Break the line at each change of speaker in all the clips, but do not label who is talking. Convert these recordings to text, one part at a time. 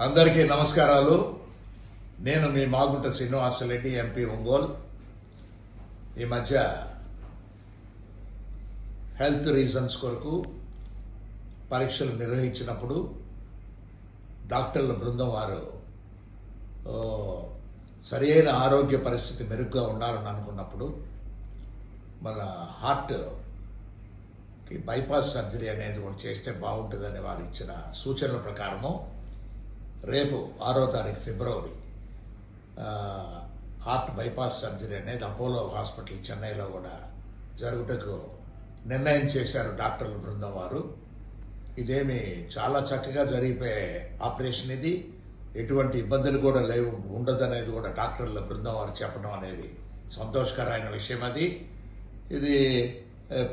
అందరికీ నమస్కారాలు. నేను మీ మాగుంట శ్రీనివాసరెడ్డి, ఎంపీ ఒంగోలు. ఈ మధ్య హెల్త్ రీజన్స్ కొరకు పరీక్షలు నిర్వహించినప్పుడు డాక్టర్ల బృందం వారు సరైన ఆరోగ్య పరిస్థితి మెరుగ్గా ఉండాలని అనుకున్నప్పుడు మన హార్ట్కి బైపాస్ సర్జరీ అనేది ఒకటి చేస్తే బాగుంటుందని వారు ఇచ్చిన సూచనల ప్రకారము రేపు 6వ తారీఖు ఫిబ్రవరి హార్ట్ బైపాస్ సర్జరీ అనేది అపోలో హాస్పిటల్ చెన్నైలో కూడా జరుగుటకు నిర్ణయం చేశారు డాక్టర్ల బృందం వారు. ఇదేమి చాలా చక్కగా జరిగిపోయే ఆపరేషన్. ఇది ఎటువంటి ఇబ్బందులు కూడా లేవు, ఉండదనేది కూడా డాక్టర్ల బృందం వారు చెప్పడం అనేది సంతోషకరమైన విషయం. ఇది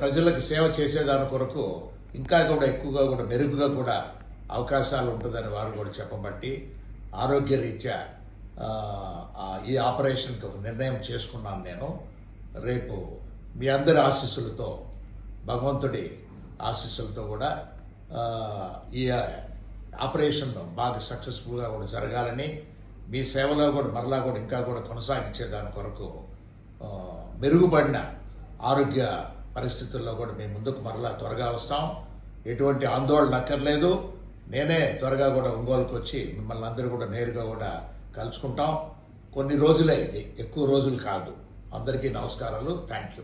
ప్రజలకు సేవ చేసేదాని కొరకు ఇంకా కూడా ఎక్కువగా కూడా మెరుగుగా కూడా అవకాశాలు ఉంటుందని వారు కూడా చెప్పబట్టి ఆరోగ్య రీత్యా ఈ ఆపరేషన్కి ఒక నిర్ణయం చేసుకున్నాను. నేను రేపు మీ అందరి ఆశీస్సులతో, భగవంతుడి ఆశీస్సులతో కూడా ఈ ఆపరేషన్ బాగా సక్సెస్ఫుల్గా కూడా జరగాలని, మీ సేవలో కూడా మరలా కూడా ఇంకా కూడా కొనసాగించేదాని కొరకు మెరుగుపడిన ఆరోగ్య పరిస్థితుల్లో కూడా మేము ముందుకు మరలా త్వరగా వస్తాం. ఎటువంటి ఆందోళన అక్కర్లేదు. నేనే త్వరగా కూడా ఒంగోలుకు వచ్చి మిమ్మల్ని అందరూ కూడా నేరుగా కూడా కలుసుకుంటాం. కొన్ని రోజులే, ఇది ఎక్కువ రోజులు కాదు. అందరికీ నమస్కారాలు. Thank you.